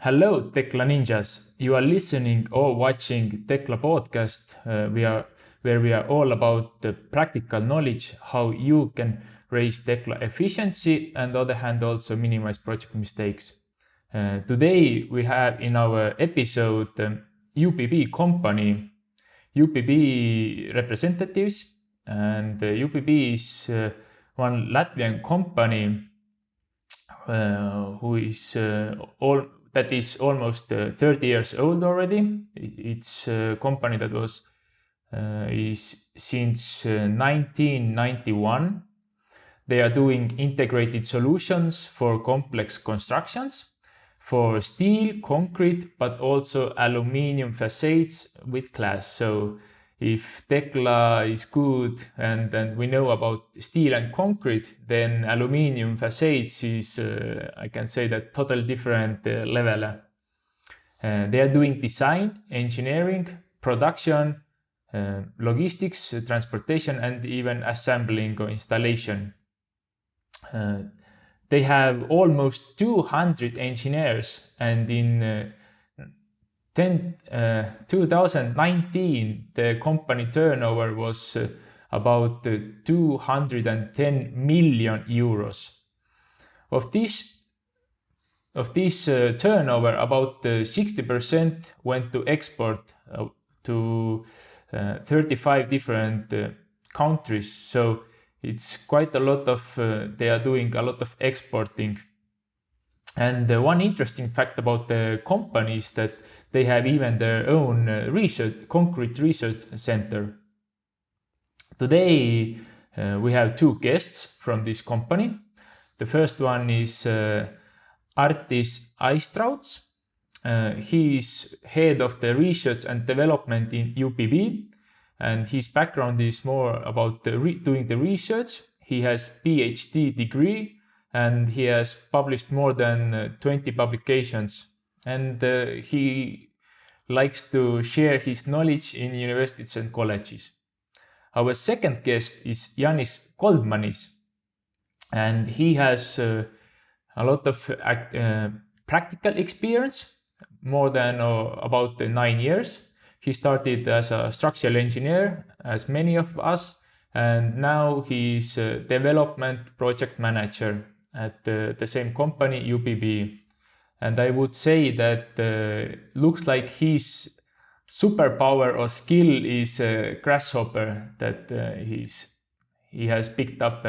Hello, Tekla Ninjas. You are listening or watching Tekla Podcast, where we are all about the practical knowledge, how you can raise Tekla efficiency and on the other hand also minimize project mistakes. Today we have in our episode UPB company, UPB representatives, and UPB is one Latvian company who is that is almost 30 years old already. It's a company that was is since 1991. They are doing integrated solutions for complex constructions, for steel, concrete, but also aluminium facades with glass. So if Tekla is good and we know about steel and concrete, then aluminium facades is, I can say that, totally different level. They are doing design, engineering, production, logistics, transportation, and even assembling or installation. They have almost 200 engineers, and in 2019, the company turnover was about 210 million euros. Of this turnover, about 60% went to export to 35 different countries. So it's quite a lot of, they are doing a lot of exporting. And one interesting fact about the company is that they have even their own concrete research center. Today, we have two guests from this company. The first one is Artis Aizstrauts. He is head of the research and development in UPB, and his background is more about doing the research. He has PhD degree, and he has published more than 20 publications. And he likes to share his knowledge in universities and colleges. Our second guest is Janis Goldmanis, and he has a lot of practical experience, more than about 9 years. He started as a structural engineer, as many of us, and now he's a development project manager at the same company, UPB. And I would say that looks like his superpower or skill is Grasshopper that he has picked up.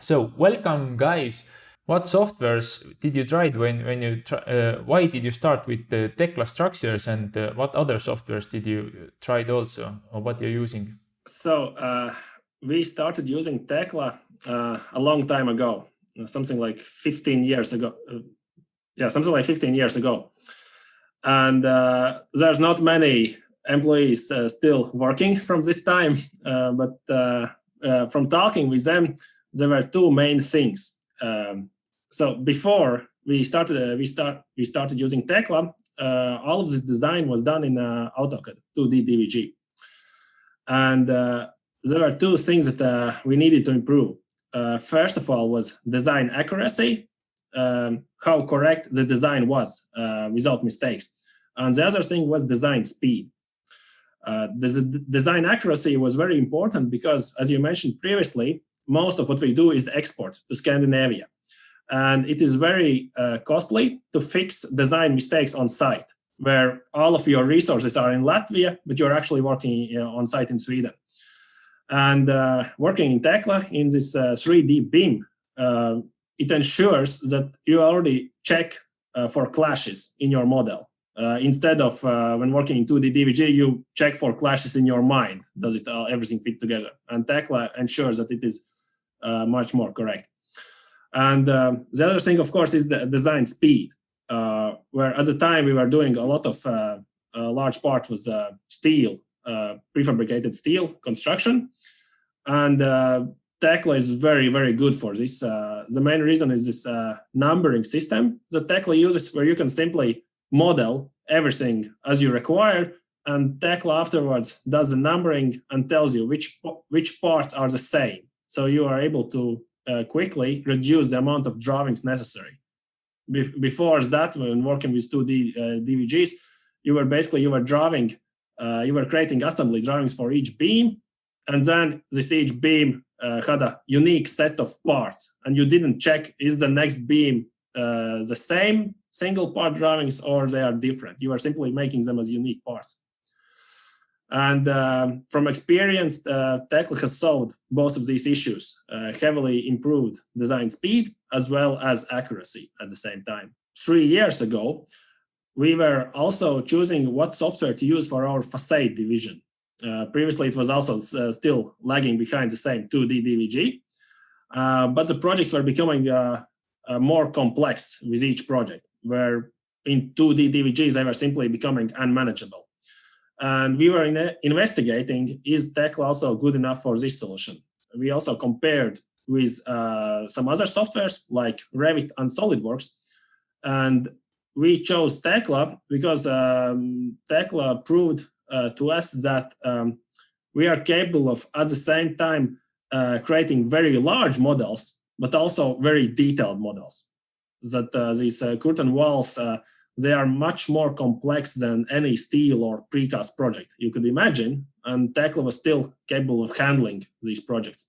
So welcome, guys. What softwares did you try when you why did you start with the Tekla Structures, and what other softwares did you try also, or what you're using? So we started using Tekla a long time ago, something like 15 years ago. And there's not many employees still working from this time, but from talking with them, there were two main things. So before we started using Tekla, all of this design was done in AutoCAD 2D DVG, and there were two things that we needed to improve. First of all was design accuracy, how correct the design was without mistakes. And the other thing was design speed. The design accuracy was very important because, as you mentioned previously, most of what we do is export to Scandinavia. And it is very costly to fix design mistakes on site, where all of your resources are in Latvia, but you're actually working on site in Sweden. And working in Tekla in this 3D BIM, it ensures that you already check for clashes in your model. Instead of when working in 2D DVG, you check for clashes in your mind. Does it everything fit together? And Tekla ensures that it is much more correct. And the other thing, of course, is the design speed, where at the time we were doing a lot of large part was steel, prefabricated steel construction. And Tekla is very, very good for this. The main reason is this numbering system that Tekla uses, where you can simply model everything as you require, and Tekla afterwards does the numbering and tells you which parts are the same. So you are able to quickly reduce the amount of drawings necessary. before that, when working with 2D DVGs, you were drawing, you were creating assembly drawings for each beam, and then this each beam had a unique set of parts, and you didn't check is the next beam the same single part drawings or they are different. You are simply making them as unique parts. And from experience, Tekla has solved both of these issues, heavily improved design speed as well as accuracy at the same time. 3 years ago, we were also choosing what software to use for our facade division. Previously, it was also still lagging behind the same 2D DVG, but the projects were becoming more complex with each project, where in 2D DVGs, they were simply becoming unmanageable. And we were investigating, is Tekla also good enough for this solution? We also compared with some other softwares like Revit and SolidWorks, and we chose Tekla because Tekla proved to us that we are capable of, at the same time, creating very large models, but also very detailed models. That these curtain walls, they are much more complex than any steel or precast project you could imagine, and Tekla was still capable of handling these projects.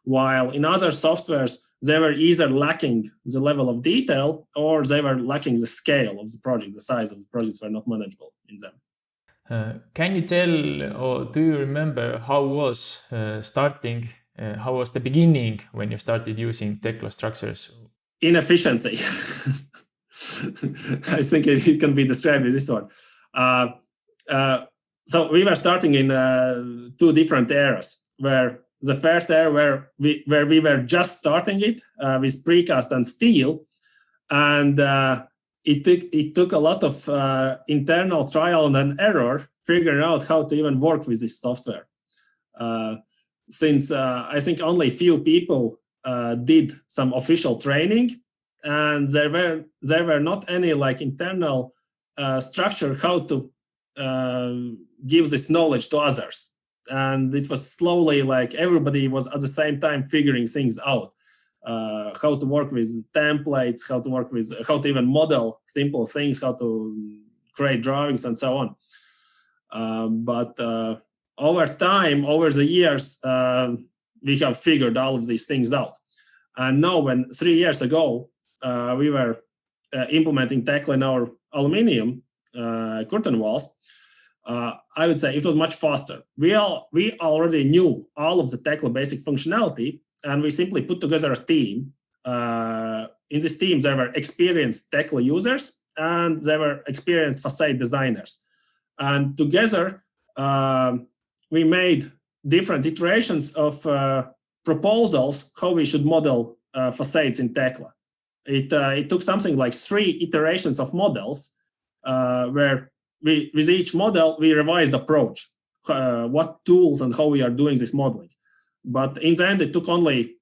While in other softwares, they were either lacking the level of detail or they were lacking the scale of the project, the size of the projects were not manageable in them. Can you tell, or do you remember how was how was the beginning when you started using Tekla Structures? Inefficiency. I think it can be described as this one. So we were starting in 2 different eras, where the first era where we were just starting it with precast and steel, and it took a lot of internal trial and error figuring out how to even work with this software. Since I think only few people did some official training, and there were not any like internal structure how to give this knowledge to others. And it was slowly like everybody was at the same time figuring things out, how to work with templates, how to even model simple things, how to create drawings and so on. But over time, over the years, we have figured all of these things out. And now when 3 years ago, we were implementing Tekla in our aluminum curtain walls, I would say it was much faster. We already knew all of the Tekla basic functionality, and we simply put together a team. In this team, there were experienced Tekla users and there were experienced facade designers. And together, we made different iterations of proposals how we should model facades in Tekla. It took something like 3 iterations of models, where with each model, we revised the approach, what tools and how we are doing this modeling. But in the end, it took only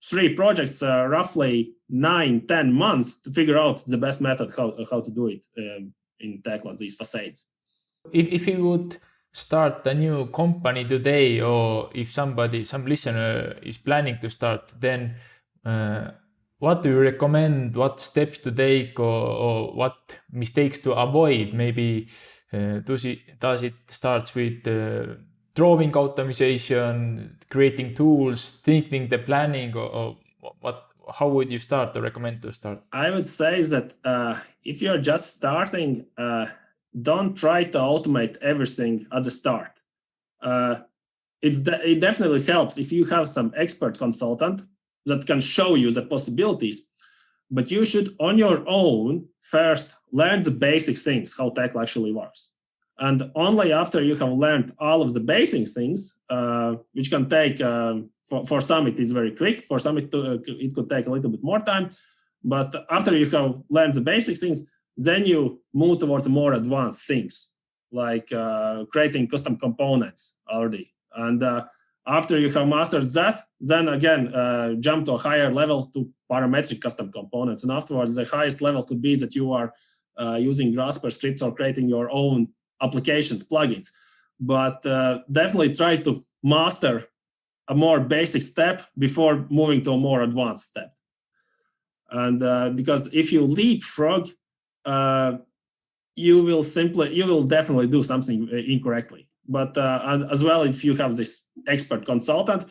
3 projects, roughly 9-10 months to figure out the best method how to do it in Tekla, these facades. If you would start a new company today, or if some listener is planning to start, then what do you recommend? What steps to take, or what mistakes to avoid? Maybe does it start with drawing automation, creating tools, thinking the planning, or what? How would you start or recommend to start? I would say that if you're just starting, don't try to automate everything at the start. It definitely helps if you have some expert consultant that can show you the possibilities, but you should on your own first learn the basic things, how Tekla actually works. And only after you have learned all of the basic things, which can take, for some it is very quick, for some it could take a little bit more time, but after you have learned the basic things, then you move towards more advanced things, like creating custom components already. And after you have mastered that, then again, jump to a higher level to parametric custom components. And afterwards, the highest level could be that you are using Grasshopper scripts or creating your own applications, plugins. But definitely try to master a more basic step before moving to a more advanced step. And because if you leapfrog, you will definitely do something incorrectly. But as well, if you have this expert consultant,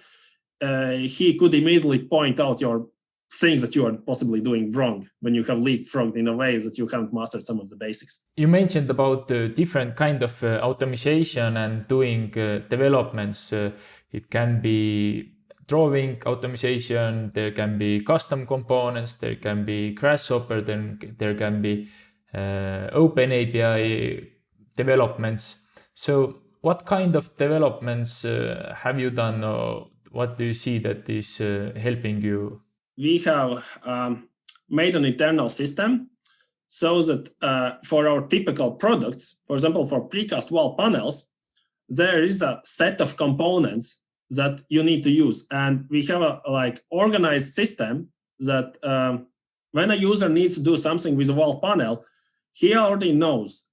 he could immediately point out your things that you are possibly doing wrong when you have leapfrogged in a way that you haven't mastered some of the basics. You mentioned about the different kind of automation and doing developments. It can be drawing automation, there can be custom components, there can be Grasshopper, then there can be open API developments. So what kind of developments have you done, or what do you see that is helping you? We have made an internal system so that for our typical products, for example, for precast wall panels, there is a set of components that you need to use. And we have a organized system that when a user needs to do something with a wall panel, he already knows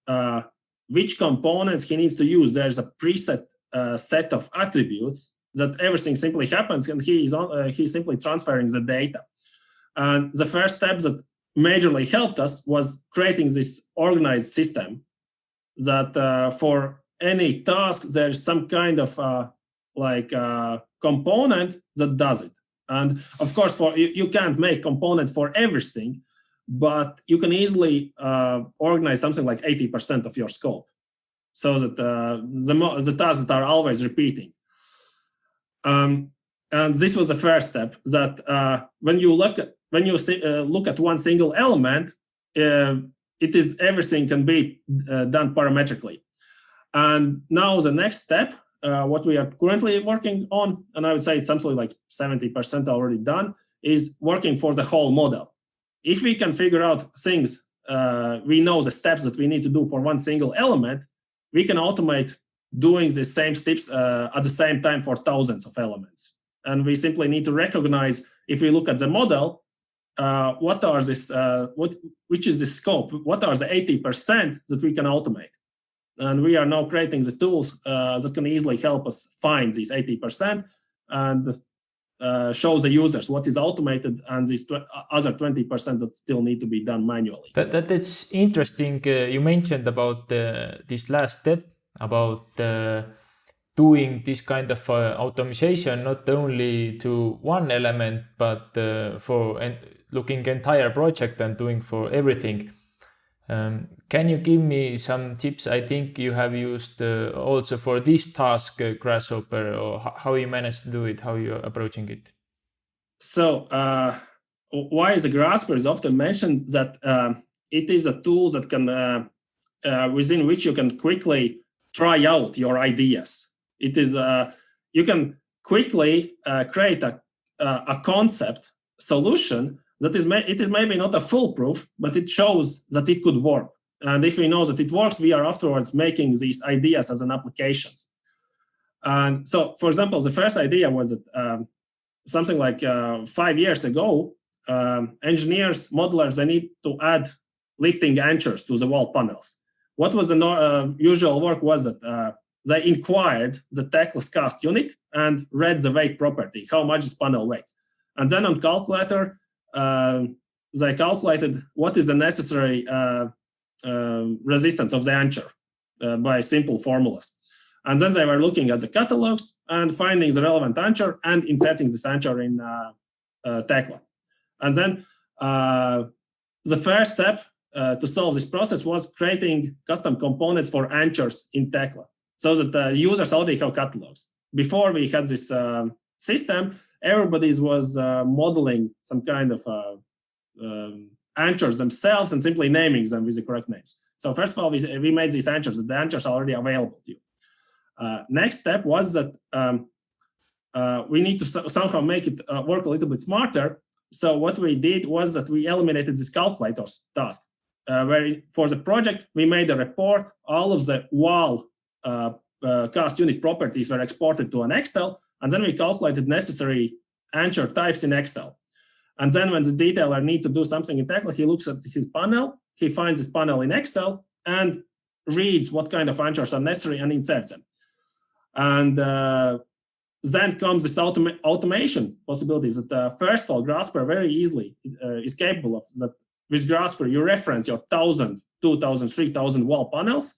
which components he needs to use. There's a preset set of attributes that everything simply happens, and he's simply transferring the data. And the first step that majorly helped us was creating this organized system that for any task, there's some kind of component that does it. And of course, you can't make components for everything, but you can easily organize something like 80% of your scope, so that the tasks that are always repeating. And this was the first step. That when you look at one single element, everything can be done parametrically. And now the next step, what we are currently working on, and I would say it's something like 70% already done, is working for the whole model. If we can figure out things, we know the steps that we need to do for one single element, we can automate doing the same steps at the same time for thousands of elements. And we simply need to recognize, if we look at the model, which is the scope, what are the 80% that we can automate. And we are now creating the tools that can easily help us find these 80% and show the users what is automated and these other 20% that still need to be done manually. That's interesting. You mentioned about this last step, about doing this kind of automation, not only to one element, but for looking entire project and doing for everything. Can you give me some tips? I think you have used also for this task Grasshopper, or how you managed to do it, how you're approaching it. So why the Grasshopper is often mentioned, that it is a tool that can within which you can quickly try out your ideas. It is you can quickly create a concept solution that is maybe not a foolproof, but it shows that it could work. And if we know that it works, we are afterwards making these ideas as an applications. And so, for example, the first idea was that something like 5 years ago, engineers, modelers, they need to add lifting anchors to the wall panels. What was the usual work was that they inquired the Tekla's cast unit and read the weight property, how much this panel weighs. And then on calculator, they calculated what is the necessary resistance of the anchor by simple formulas. And then they were looking at the catalogs and finding the relevant anchor and inserting this anchor in Tekla. And then the first step to solve this process was creating custom components for anchors in Tekla, so that the users already have catalogs. Before we had this system, everybody was modeling some kind of anchors themselves and simply naming them with the correct names. So first of all, we made these anchors, that the anchors are already available to you. Next step was that we need to somehow make it work a little bit smarter. So what we did was that we eliminated this calculators task, where for the project, we made a report. All of the wall cast unit properties were exported to an Excel, and then we calculated necessary anchor types in Excel. And then when the detailer needs to do something in Tekla, he looks at his panel, he finds his panel in Excel and reads what kind of anchors are necessary and inserts them. And then comes this automation possibilities that first of all, Grasshopper very easily is capable of that. With Grasshopper, you reference your 1,000, 2,000, 3,000 wall panels,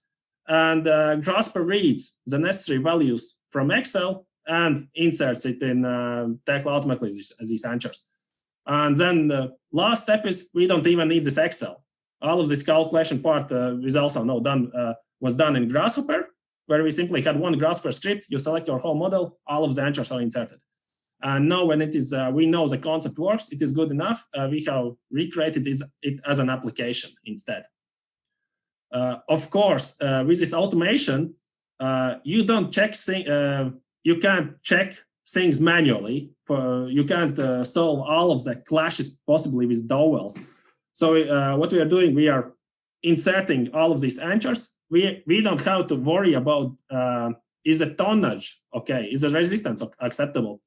and Grasshopper reads the necessary values from Excel and inserts it in Tekla automatically these answers. And then the last step is we don't even need this Excel. All of this calculation part is also now done, was done in Grasshopper, where we simply had one Grasshopper script. You select your whole model, all of the answers are inserted. And now when it is, we know the concept works, it is good enough. We have recreated it as an application instead. Of course, with this automation, you don't check you can't check things manually. You can't solve all of the clashes possibly with dowels. So what we are doing, we are inserting all of these answers. We don't have to worry about is the tonnage okay, is the resistance acceptable.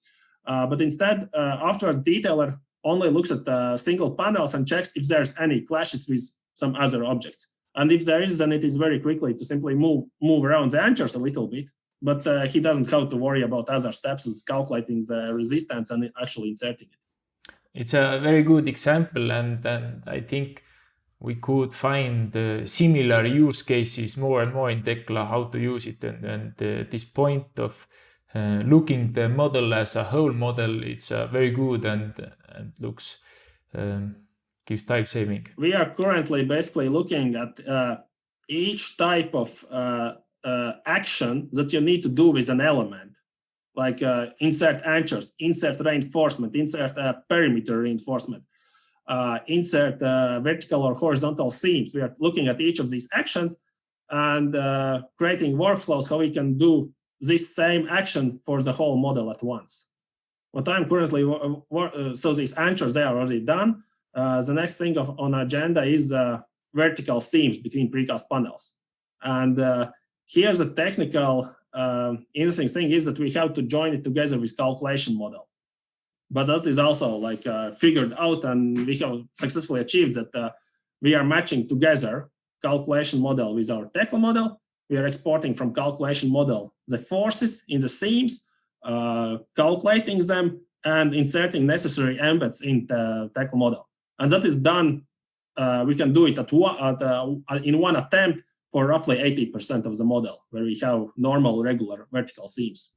But instead, after a detailer only looks at single panels and checks if there's any clashes with some other objects. And if there is, then it is very quickly to simply move around the answers a little bit. But he doesn't have to worry about other steps as calculating the resistance and actually inserting it. It's a very good example, and I think we could find similar use cases more and more in Tekla, how to use it. And this point of looking the model as a whole model, it's very good and looks gives time saving. We are currently basically looking at each type of action that you need to do with an element, like insert anchors, insert reinforcement, insert perimeter reinforcement, insert vertical or horizontal seams. We are looking at each of these actions and creating workflows how we can do this same action for the whole model at once. What I'm currently so these anchors, they are already done. The next thing on agenda is vertical seams between precast panels. And here's a technical interesting thing is that we have to join it together with calculation model. But that is also like figured out, and we have successfully achieved that we are matching together calculation model with our Tekla model. We are exporting from calculation model the forces in the seams, calculating them, and inserting necessary embeds in the Tekla model. And that is done, we can do it in one attempt for roughly 80% of the model, where we have normal, regular vertical seams.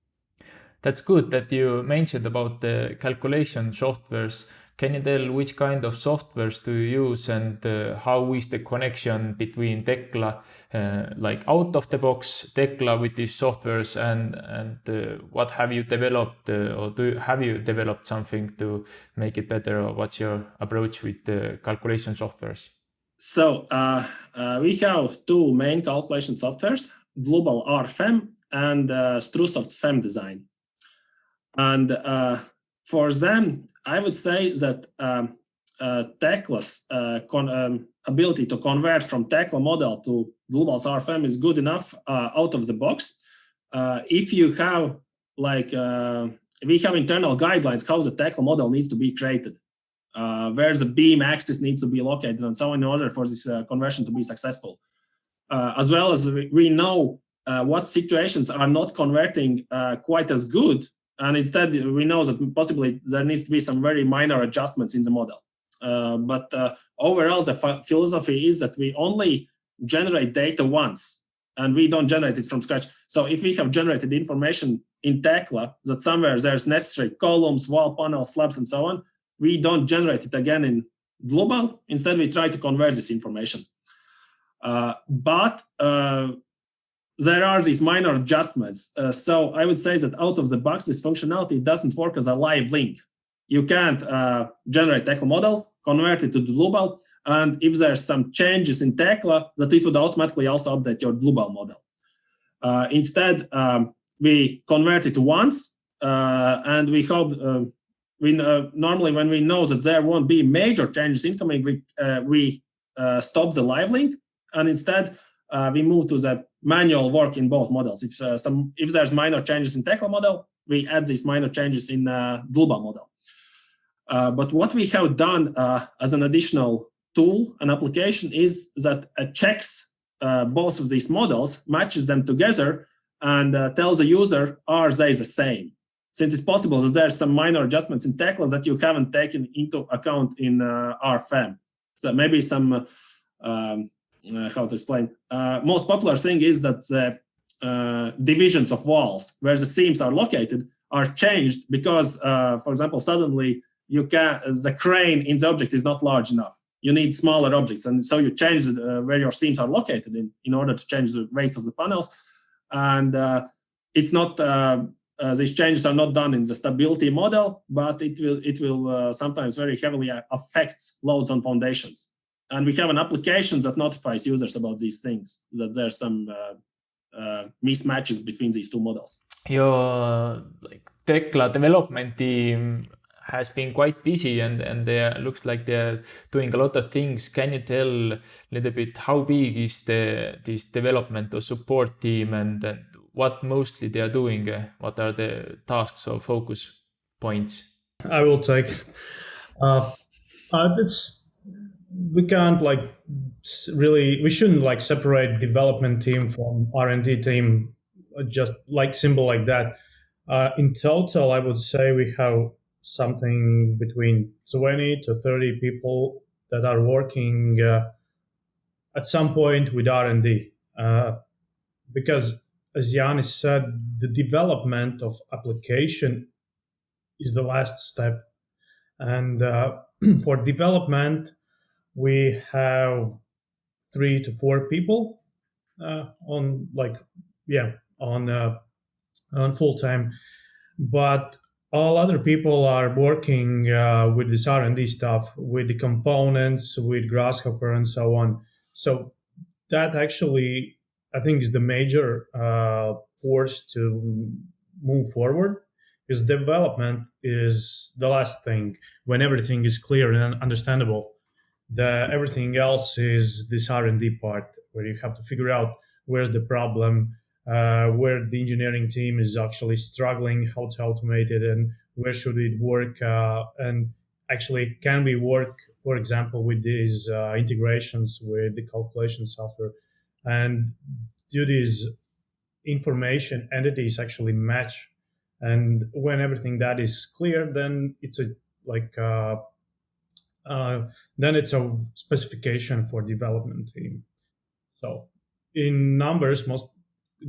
That's good that you mentioned about the calculation softwares. Can you tell which kind of softwares do you use, and how is the connection between Tekla, like out of the box Tekla with these softwares, and what have you developed, or have you developed something to make it better, or what's your approach with the calculation softwares? So we have two main calculation softwares, Global RFEM and Strusoft's FEM design. And for them, I would say that Tekla's ability to convert from Tekla model to Global's RFM is good enough out of the box. If you have we have internal guidelines how the Tekla model needs to be created, where the beam axis needs to be located, and so on, in order for this conversion to be successful. As well as we know what situations are not converting quite as good. And instead, we know that possibly there needs to be some very minor adjustments in the model. But overall, the philosophy is that we only generate data once, and we don't generate it from scratch. So if we have generated information in Tekla that somewhere there's necessary columns, wall panels, slabs, and so on, we don't generate it again in Global. Instead, we try to convert this information. But there are these minor adjustments. So I would say that out of the box, this functionality doesn't work as a live link. You can't generate Tekla model, convert it to Global, and if there's some changes in Tekla, that it would automatically also update your Global model. Instead, we convert it once, and we hope normally when we know that there won't be major changes incoming, we stop the live link, and instead we move to the manual work in both models. If there's minor changes in Tekla model, we add these minor changes in Global model. But what we have done as an additional tool and application is that it checks both of these models, matches them together, and tells the user, are they the same? since it's possible that there's some minor adjustments in Tekla that you haven't taken into account in RFM. So maybe some, how to explain, most popular thing is that the divisions of walls where the seams are located are changed because, for example, suddenly the crane in the object is not large enough. You need smaller objects, and so you change where your seams are located in order to change the weights of the panels. And it's not these changes are not done in the stability model, but it will sometimes very heavily affect loads on foundations. And we have an application that notifies users about these things, that there's some mismatches between these two models. Your Tekla development team has been quite busy, and they looks like they're doing a lot of things. Can you tell a little bit how big is this development or support team, and what mostly they are doing? What are the tasks or focus points? I will take. We can't we shouldn't separate development team from R&D team, just simple like that. In total, I would say we have something between 20 to 30 people that are working at some point with R&D, because as Janis said, the development of application is the last step, and for development we have 3 to 4 people on full time, but all other people are working with this R&D stuff, with the components, with Grasshopper and so on. So that actually, I think, is the major force to move forward, because development is the last thing when everything is clear and understandable. Everything else is this R&D part, where you have to figure out where's the problem, where the engineering team is actually struggling, how to automate it, and where should it work, and actually can we work, for example, with these integrations with the calculation software, and do these information entities actually match? And when everything that is clear, then it's then it's a specification for development team. So in numbers, most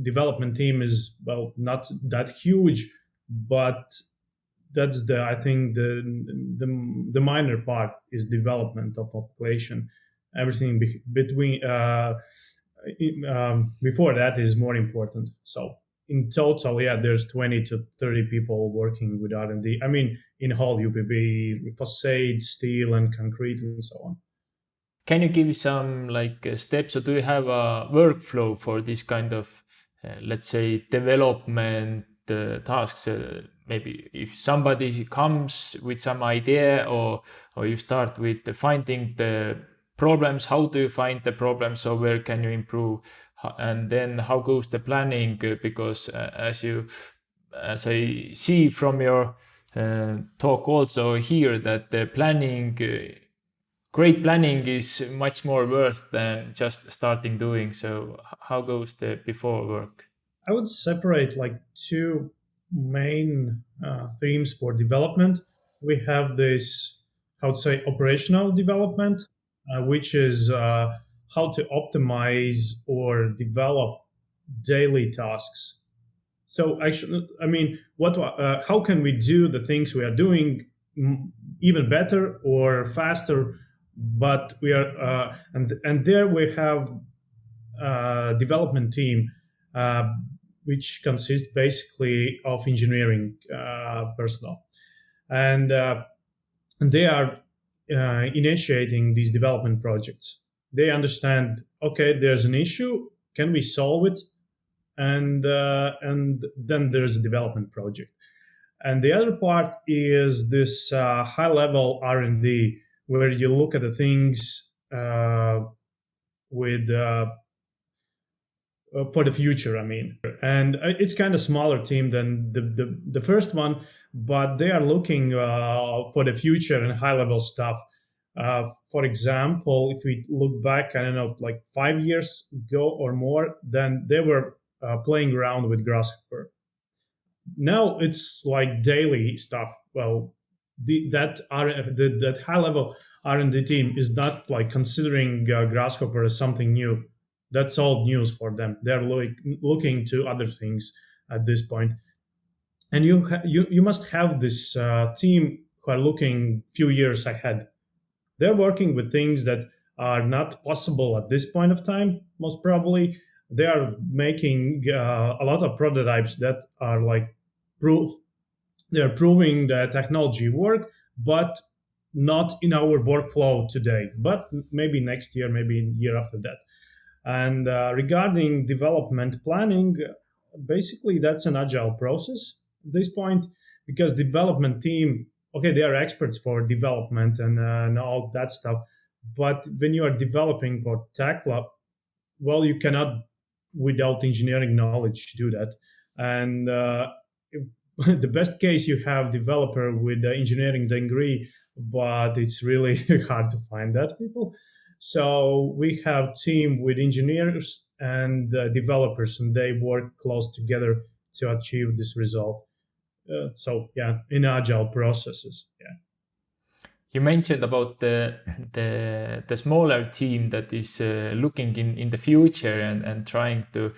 development team is not that huge, but that's I think the minor part is development of application. Everything between before that is more important. So in total, there's 20 to 30 people working with R&D. I mean, in whole UPB, facade, steel, and concrete, and so on. Can you give some steps, or do you have a workflow for this kind of, let's say, development tasks? Maybe if somebody comes with some idea, or you start with finding the problems, how do you find the problems, or where can you improve? And then how goes the planning? Because as I see from your talk also here, that the planning, great planning is much more worth than just starting doing. So how goes the before work? I would separate 2 main themes for development. We have this, how to say, operational development, which is how to optimize or develop daily tasks. So actually, I mean, how can we do the things we are doing even better or faster? But we are, and there we have a development team, which consists basically of engineering personnel, and they are initiating these development projects. They understand, okay, there's an issue, can we solve it? And then there's a development project. And the other part is this high-level R&D, where you look at the things with for the future, I mean. And it's kind of smaller team than the first one, but they are looking for the future and high-level stuff. For example, if we look back, 5 years ago or more, then they were playing around with Grasshopper. Now it's like daily stuff. Well, that high level R&D team is not like considering Grasshopper as something new. That's all news for them. They're looking to other things at this point. And you must have this team who are looking few years ahead. They're working with things that are not possible at this point of time. Most probably, they are making a lot of prototypes that are like proof. They're proving the technology work, but not in our workflow today. But maybe next year, maybe year after that. And regarding development planning, basically that's an agile process at this point, because development team, okay, they are experts for development and all that stuff. But when you are developing for Tekla, well, you cannot, without engineering knowledge, do that. And the best case, you have developer with engineering degree, but it's really hard to find that people. So we have team with engineers and developers, and they work close together to achieve this result. So yeah, in agile processes. Yeah. You mentioned about the smaller team that is looking in the future and trying to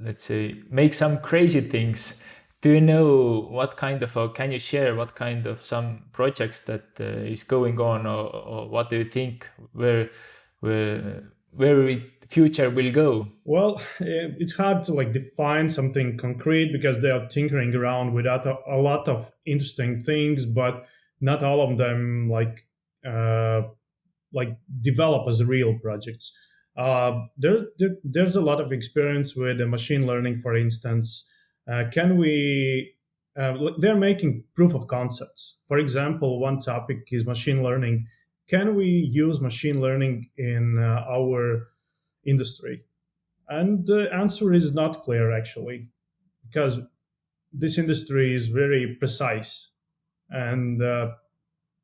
let's say make some crazy things. Do you know what kind of, can you share what kind of some projects that is going on, or what do you think where future will go? Well, it's hard to like define something concrete because they are tinkering around with a lot of interesting things, but not all of them like develop as real projects. There's a lot of experience with machine learning, for instance. They're making proof of concepts. For example, one topic is machine learning. Can we use machine learning in our industry? And the answer is not clear, actually, because this industry is very precise. And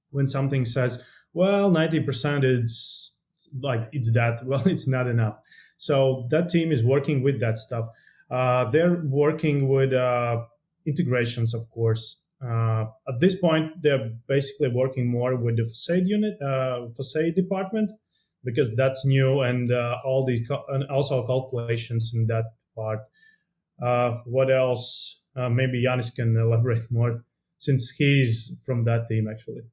when something says, well, 90% it's like it's that, well, it's not enough. So that team is working with that stuff. They're working with integrations, of course. At this point, they're basically working more with the facade department, because that's new, and all these and also calculations in that part. What else? Maybe Janis can elaborate more, since he's from that team, actually.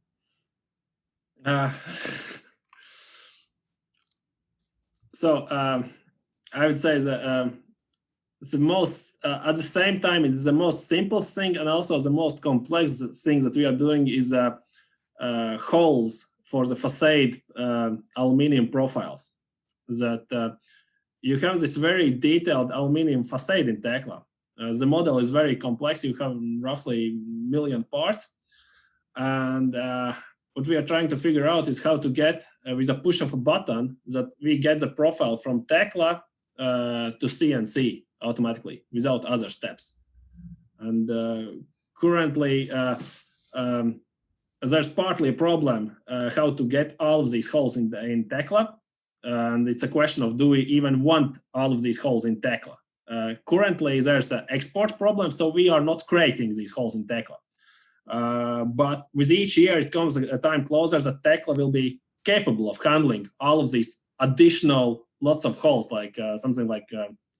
So I would say that it's the most, at the same time, it's the most simple thing, and also the most complex thing that we are doing is holes for the facade aluminium profiles. That you have this very detailed aluminium facade in Tekla. The model is very complex. You have roughly 1 million parts. And what we are trying to figure out is how to get, with a push of a button, that we get the profile from Tekla to CNC automatically without other steps. And currently, there's partly a problem how to get all of these holes in Tekla. And it's a question of, do we even want all of these holes in Tekla? Currently, there's an export problem, so we are not creating these holes in Tekla. But with each year, it comes a time closer that Tekla will be capable of handling all of these additional lots of holes, like something like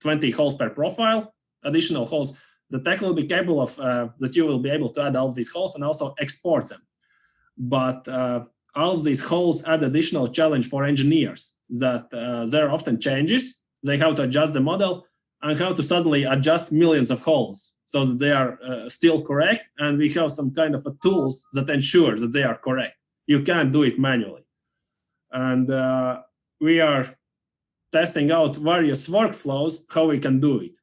20 holes per profile, additional holes. The Tekla will be capable of, that you will be able to add all of these holes and also export them. But all of these holes add additional challenge for engineers, that there are often changes. They have to adjust the model and how to suddenly adjust millions of holes so that they are still correct. And we have some kind of tools that ensure that they are correct. You can't do it manually. And we are testing out various workflows, how we can do it.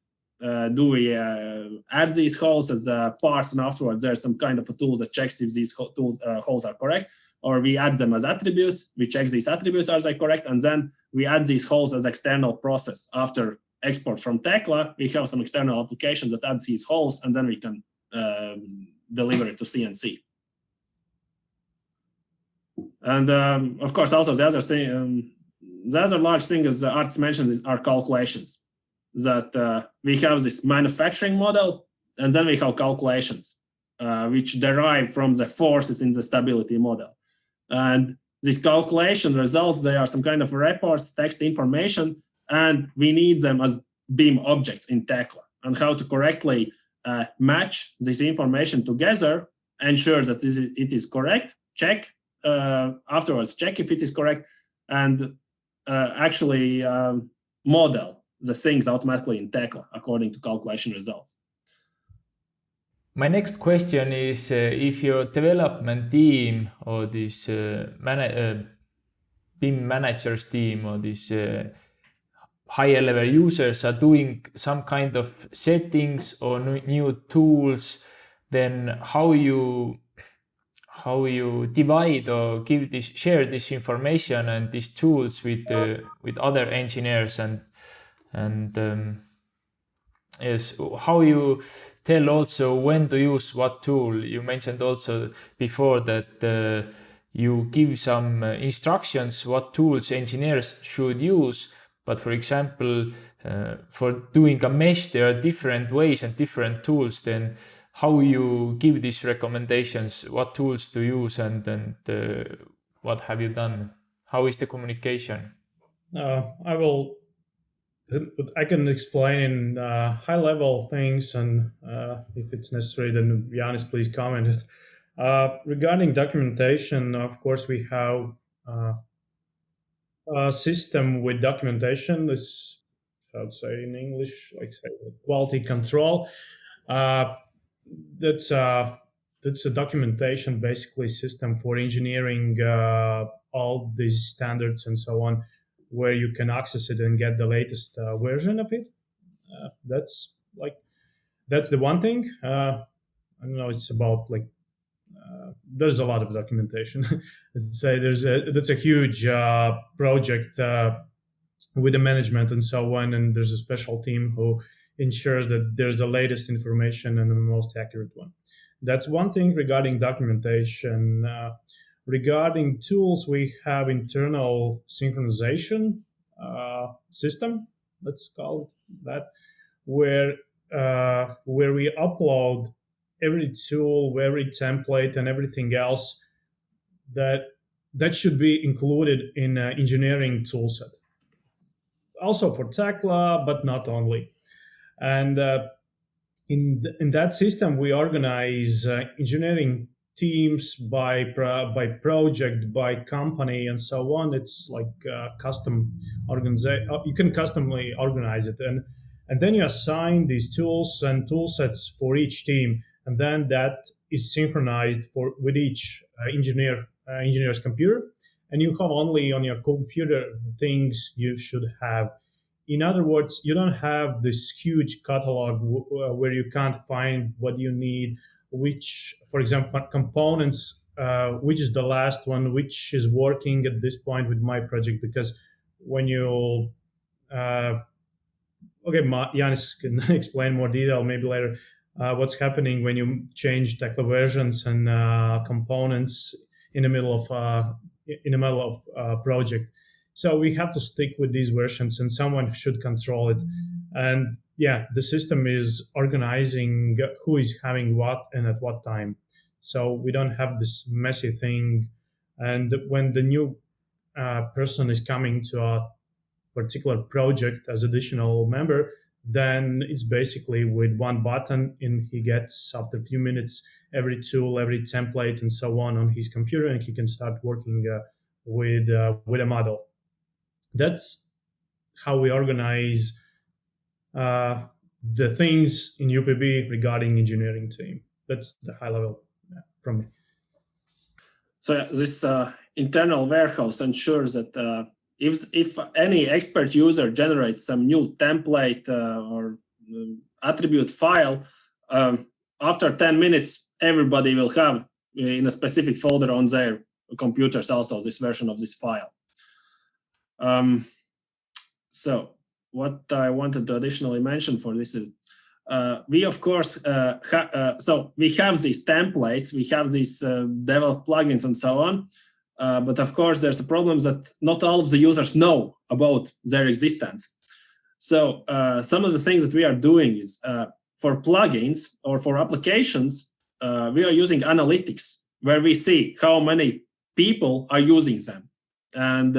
Do we add these holes as parts, and afterwards there's some kind of a tool that checks if these holes are correct, or we add them as attributes, we check these attributes, are they correct, and then we add these holes as external process. After export from Tekla, we have some external applications that add these holes, and then we can deliver it to CNC. And of course, also the other thing, the other large thing, as Artis mentioned, are calculations. That we have this manufacturing model, And then we have calculations, which derive from the forces in the stability model. And these calculation results, they are some kind of reports, text information, and we need them as beam objects in Tekla. And how to correctly match this information together, ensure that it is correct, check, afterwards check if it is correct, and actually model the things automatically in Tekla according to calculation results. My next question is if your development team or this BIM managers team or this higher level users are doing some kind of settings or new tools, then how you divide or share this information and these tools with other engineers and yes, how you tell also when to use what tool. You mentioned also before that you give some instructions what tools engineers should use. But for example, for doing a mesh, there are different ways and different tools. Then how you give these recommendations, what tools to use and what have you done? How is the communication? I can explain in high-level things, and if it's necessary, then Janis, please comment. Regarding documentation, of course, we have a system with documentation. This, I would say in English, like say quality control. That's a documentation, basically, system for engineering all these standards and so on, where you can access it and get the latest version of it. That's the one thing. I don't know. It's about there's a lot of documentation. Let's say that's a huge project with the management and so on, and there's a special team who ensures that there's the latest information and the most accurate one. That's one thing regarding documentation. Regarding tools, we have internal synchronization system, let's call it that, where we upload every tool, every template, and everything else that should be included in an engineering toolset. Also for Tekla, but not only. And in that system, we organize engineering teams by project, by company, and so on. It's like custom organization. You can customly organize it, and then you assign these tools and tool sets for each team, and then that is synchronized with each engineer's computer, and you have only on your computer things you should have. In other words, you don't have this huge catalog where you can't find what you need, which, for example, components, which is the last one, which is working at this point with my project. Because when you, Janis can explain more detail maybe later, what's happening when you change Tekla versions and components in the middle of a project. So we have to stick with these versions, and someone should control it. And yeah, the system is organizing who is having what and at what time. So we don't have this messy thing. And when the new person is coming to a particular project as additional member, then it's basically with one button, and he gets, after a few minutes, every tool, every template, and so on his computer, and he can start working with a model. That's how we organize the things in UPB regarding engineering team. That's the high level from me. So this internal warehouse ensures that if any expert user generates some new template or attribute file, after 10 minutes, everybody will have in a specific folder on their computers also this version of this file. So what I wanted to additionally mention for this is we, of course, so we have these templates, we have these developed plugins and so on. But of course, there's a problem that not all of the users know about their existence. So some of the things that we are doing is, for plugins or for applications, we are using analytics, where we see how many people are using them. And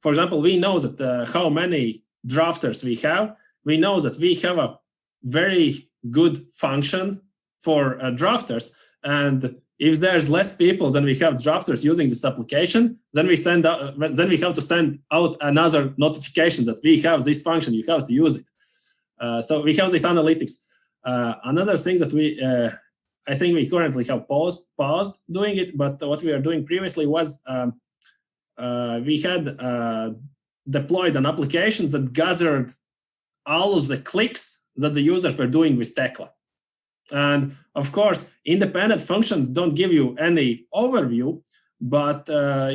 for example, we know that how many drafters we have. We know that we have a very good function for drafters. And if there's less people than we have drafters using this application, then we have to send out another notification that we have this function. You have to use it. So we have this analytics. Another thing that I think we currently have paused doing it, but what we are doing previously was we had deployed an application that gathered all of the clicks that the users were doing with Tekla. And of course, independent functions don't give you any overview, but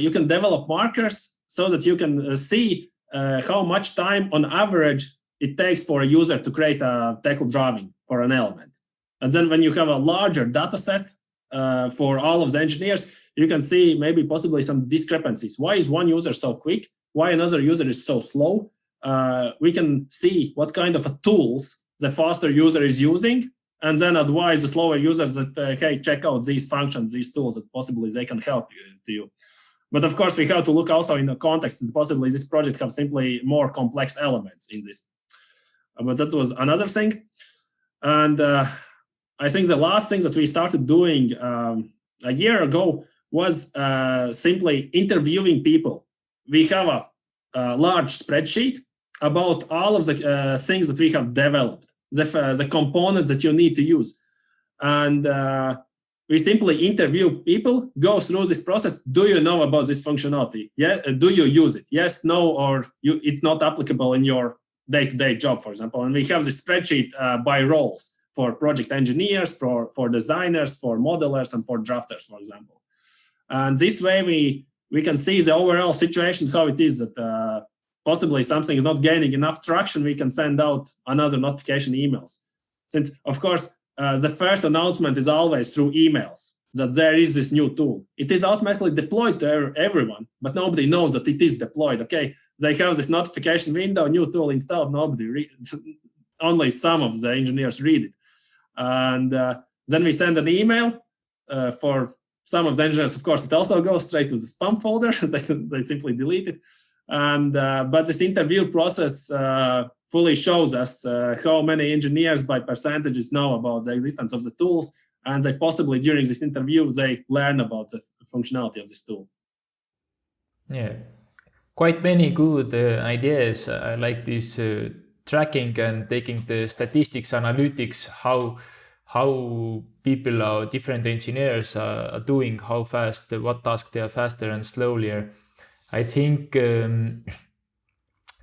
you can develop markers so that you can see how much time on average it takes for a user to create a Tekla drawing for an element. And then when you have a larger data set for all of the engineers, you can see maybe possibly some discrepancies. Why is one user so quick? Why another user is so slow? We can see what kind of tools the faster user is using, and then advise the slower users that, hey, check out these functions, these tools, that possibly they can help you. But of course, we have to look also in the context, and possibly this project have simply more complex elements in this. But that was another thing. And I think the last thing that we started doing a year ago was simply interviewing people. We have a large spreadsheet about all of the things that we have developed, the components that you need to use. And we simply interview people, go through this process. Do you know about this functionality? Yeah. Do you use it? Yes, no, or it's not applicable in your day-to-day job, for example. And we have this spreadsheet by roles for project engineers, for designers, for modelers, and for drafters, for example. And this way we can see the overall situation, how it is that possibly something is not gaining enough traction. We can send out another notification emails. Since, of course, the first announcement is always through emails that there is this new tool. It is automatically deployed to everyone, but nobody knows that it is deployed. Okay, they have this notification window, new tool installed, nobody reads. Only some of the engineers read it. And then we send an email for some of the engineers. Of course, it also goes straight to the spam folder. They simply delete it. And but this interview process fully shows us how many engineers by percentages know about the existence of the tools, and they possibly during this interview they learn about the functionality of this tool. Yeah, quite many good ideas. I like this tracking and taking the statistics, analytics, how people are, different engineers are doing, how fast, what task they are faster and slower. I think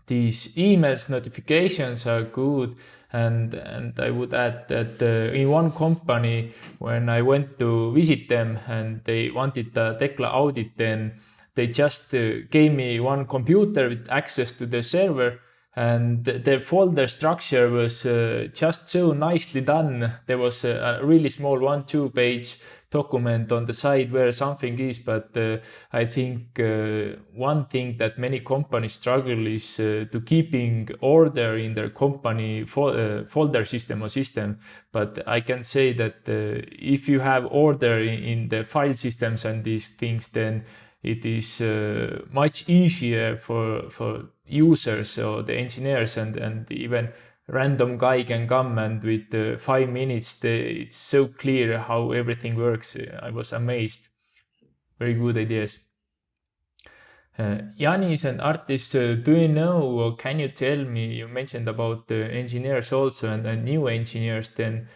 these emails notifications are good, and I would add that in one company, when I went to visit them and they wanted the Tekla audit, then they just gave me one computer with access to the server, and the folder structure was just so nicely done. There was a really small 1-2 page document on the side where something is, but I think one thing that many companies struggle is to keeping order in their company folder system or system. But I can say that if you have order in the file systems and these things, then it is much easier for users or the engineers, and even random guy can come and with 5 minutes it's so clear how everything works. I was amazed. Very good ideas. Jānis and Artis, do you know, or can you tell me, you mentioned about the engineers also and new engineers, then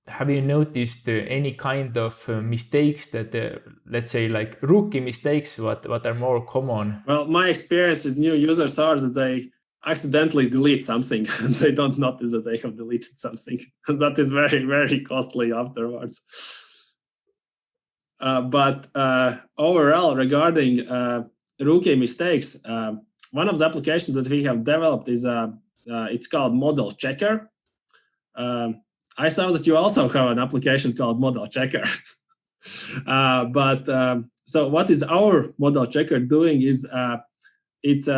have you noticed any kind of mistakes that, let's say, like rookie mistakes, what are more common? Well, my experience with new users are that they accidentally delete something and they don't notice that they have deleted something. And that is very, very costly afterwards. But overall, regarding rookie mistakes, one of the applications that we have developed is it's called Model Checker. I saw that you also have an application called Model Checker. So what is our Model Checker doing is it's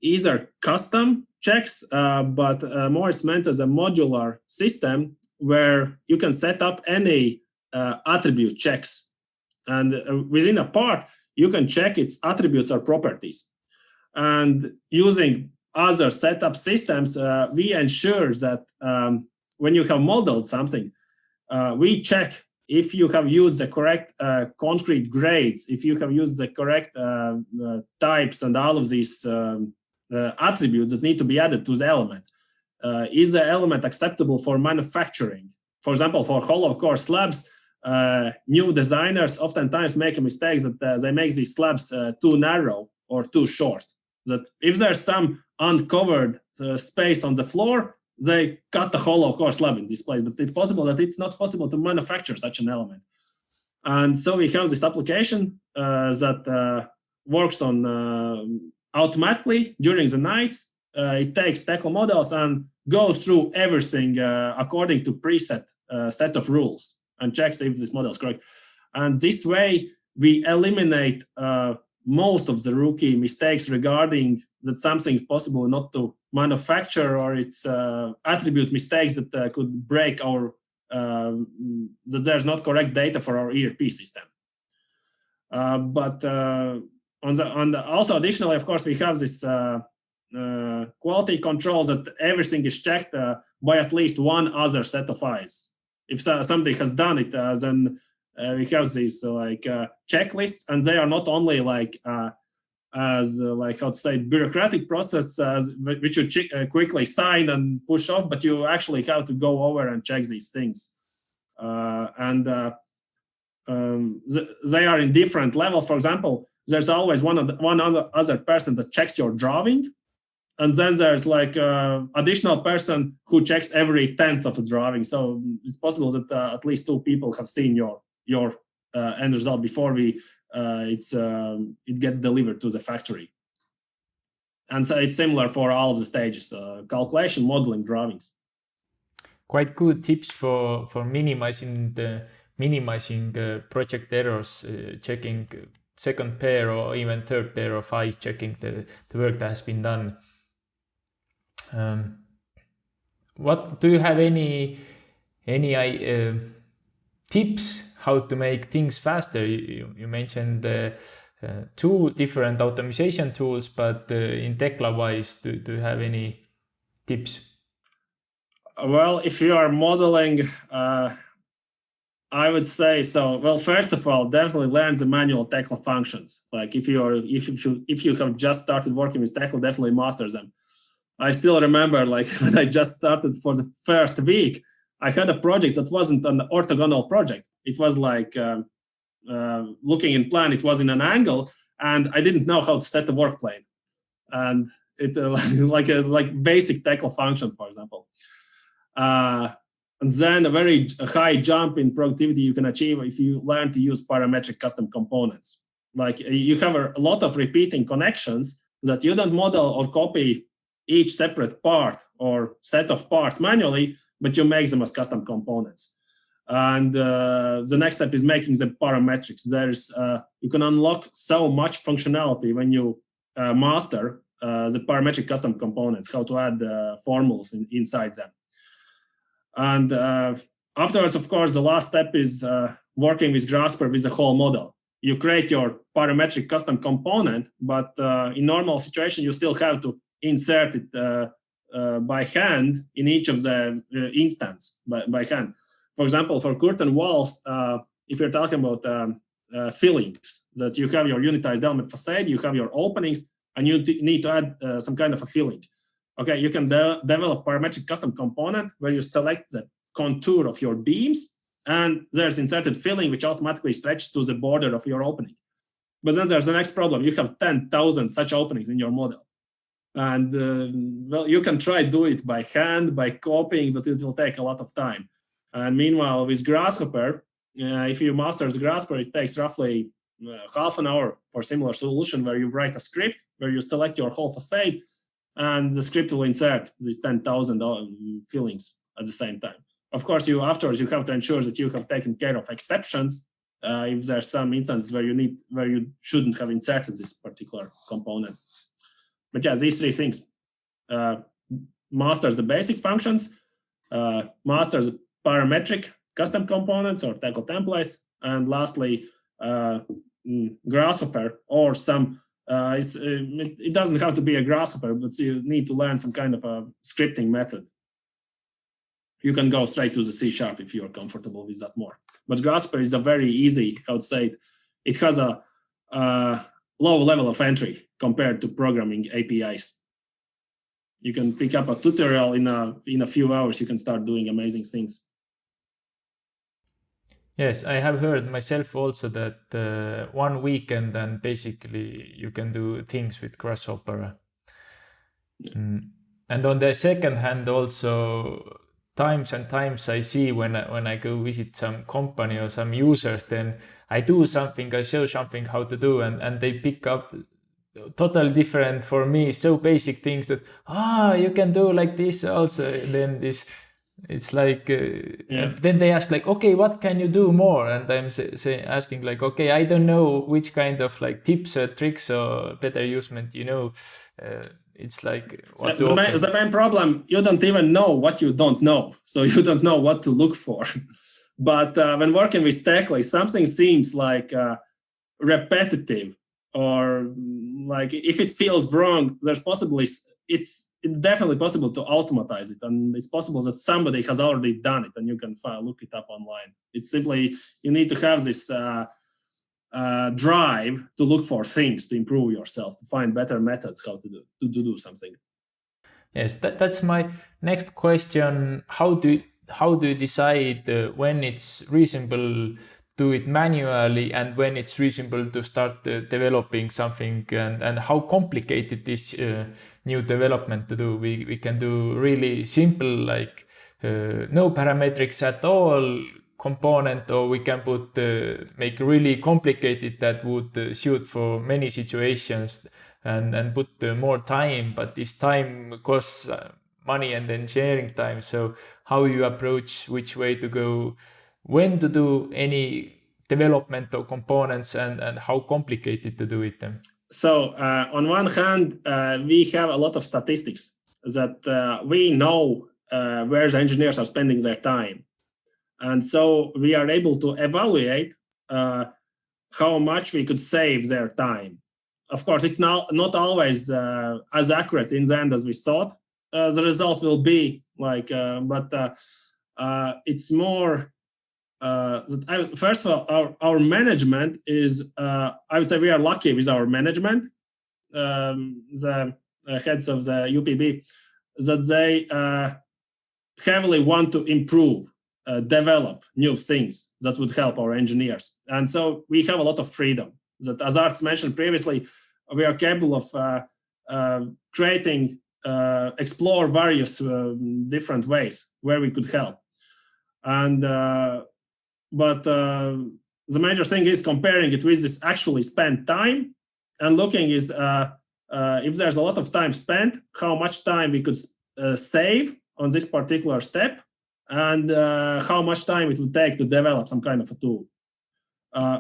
either custom checks, but more it's meant as a modular system where you can set up any attribute checks. And within a part, you can check its attributes or properties. And using other setup systems, we ensure that when you have modeled something, we check if you have used the correct concrete grades, if you have used the correct types and all of these attributes that need to be added to the element. Is the element acceptable for manufacturing? For example, for hollow core slabs, new designers oftentimes make a mistake that they make these slabs too narrow or too short. That if there's some uncovered space on the floor, they cut the hollow core slab in this place. But it's possible that it's not possible to manufacture such an element. And so we have this application that works on automatically during the nights. It takes Tekla models and goes through everything according to preset set of rules and checks if this model is correct. And this way, we eliminate most of the rookie mistakes regarding that something is possible not to manufacture, or it's attribute mistakes that could break our, that there's not correct data for our ERP system. But also additionally, of course, we have this quality controls that everything is checked by at least one other set of eyes. If somebody has done it, then we have these checklists, and they are not only as how to say bureaucratic process which you quickly sign and push off, but you actually have to go over and check these things, and they are in different levels. For example, there's always one other person that checks your drawing, and then there's additional person who checks every 10th of a drawing. So it's possible that at least two people have seen your end result before it gets delivered to the factory. And so it's similar for all of the stages: calculation, modeling, drawings. Quite good tips for minimizing project errors, checking second pair or even third pair of eyes, checking the work that has been done. What do you have any tips how to make things faster? You mentioned two different automation tools, but in Tekla wise, do you have any tips? Well, if you are modeling, I would say so. Well, first of all, definitely learn the manual Tekla functions. Like if you have just started working with Tekla, definitely master them. I still remember when I just started for the first week, I had a project that wasn't an orthogonal project. It was looking in plan, it was in an angle, and I didn't know how to set the work plane. And it like basic Tekla function, for example. And then a very high jump in productivity you can achieve if you learn to use parametric custom components. Like you have a lot of repeating connections that you don't model or copy each separate part or set of parts manually, but you make them as custom components. And the next step is making them parametrics. You can unlock so much functionality when you master the parametric custom components, how to add formulas inside them. And afterwards, of course, the last step is working with Grasshopper with the whole model. You create your parametric custom component, but in normal situation, you still have to insert it by hand in each of the instance by hand. For example, for curtain walls, if you're talking about fillings, that you have your unitized element facade, you have your openings, and you need to add some kind of a filling. Okay, you can develop parametric custom component where you select the contour of your beams, and there's inserted filling which automatically stretches to the border of your opening. But then there's the next problem. You have 10,000 such openings in your model. And well, you can try do it by hand, by copying, but it will take a lot of time. And meanwhile, with Grasshopper, if you master the Grasshopper, it takes roughly half an hour for similar solution where you write a script, where you select your whole facade, and the script will insert these 10,000 fillings at the same time. Of course, afterwards you have to ensure that you have taken care of exceptions if there's some instances where you shouldn't have inserted this particular component. But yeah, these three things: masters the basic functions, masters parametric custom components or Tekla templates, and lastly, Grasshopper or some. It doesn't have to be a Grasshopper, but you need to learn some kind of a scripting method. You can go straight to the C# if you're comfortable with that more. But Grasshopper is a very easy, how to say it. It has a low level of entry compared to programming APIs. You can pick up a tutorial in a few hours. You can start doing amazing things. Yes, I have heard myself also that 1 weekend and basically you can do things with Grasshopper. And on the second hand, also times and times I see when I go visit some company or some users, then I do something, I show something how to do, and they pick up totally different for me, so basic things that you can do like this also. And then it's like and then they ask like, okay, what can you do more? And I'm asking like, okay, I don't know which kind of like tips or tricks or better usement, it's like what the main problem, you don't even know what you don't know, so you don't know what to look for. But when working with Tekla, something seems like repetitive, or like if it feels wrong, there's possibly it's definitely possible to automatize it, and it's possible that somebody has already done it and you can look it up online. It's simply you need to have this drive to look for things, to improve yourself, to find better methods how to do something. Yes, that's my next question. How do you decide when it's reasonable do it manually and when it's reasonable to start developing something, and how complicated this new development to do? We can do really simple, like no parametrics at all component, or we can make really complicated that would suit for many situations and put more time, but this time costs money and engineering time. So how you approach which way to go, when to do any development of components, and how complicated to do it then? So on one hand, we have a lot of statistics that we know where the engineers are spending their time. And so we are able to evaluate how much we could save their time. Of course, it's not always as accurate in the end as we thought. The result will be like, but it's more. First of all, our management is, I would say we are lucky with our management, the heads of the UPB, that they heavily want to improve, develop new things that would help our engineers. And so we have a lot of freedom that, as Arts mentioned previously, we are capable of creating, explore various different ways where we could help. And but the major thing is comparing it with this actually spent time, and looking is if there's a lot of time spent, how much time we could save on this particular step, and how much time it would take to develop some kind of a tool.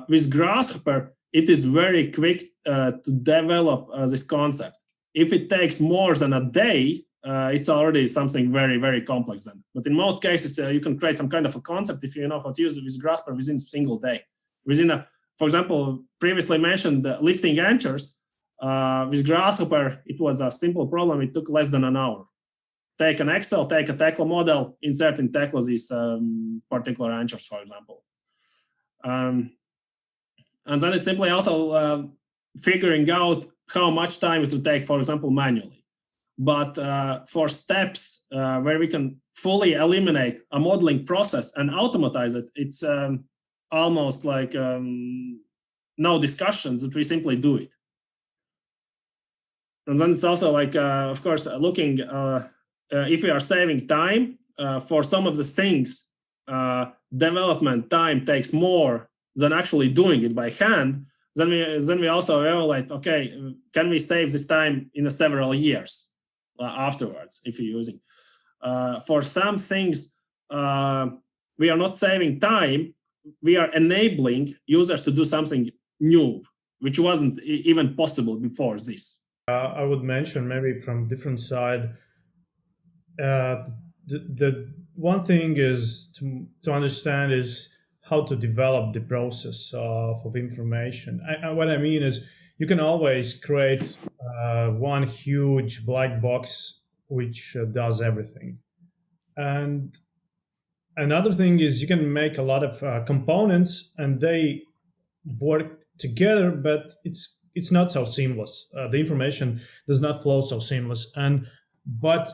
With Grasshopper, it is very quick to develop this concept. If it takes more than a day, it's already something very, very complex then. But in most cases, you can create some kind of a concept if you know how to use it with Grasshopper within a single day. For example, previously mentioned lifting anchors, with Grasshopper, it was a simple problem. It took less than an hour. Take an Excel, take a Tekla model, insert in Tekla these particular anchors, for example. And then it's simply also figuring out how much time it would take, for example, manually. But for steps where we can fully eliminate a modeling process and automatize it, it's almost like no discussions, that we simply do it. And then it's also like, of course, looking if we are saving time for some of the things, development time takes more than actually doing it by hand. Then we also evaluate, okay, can we save this time in several years afterwards if you're using. For some things, we are not saving time. We are enabling users to do something new, which wasn't even possible before this. I would mention maybe from different side, the one thing is to understand is how to develop the process of information. What I mean is you can always create one huge black box which does everything. And another thing is you can make a lot of components and they work together, but it's not so seamless. The information does not flow so seamless. But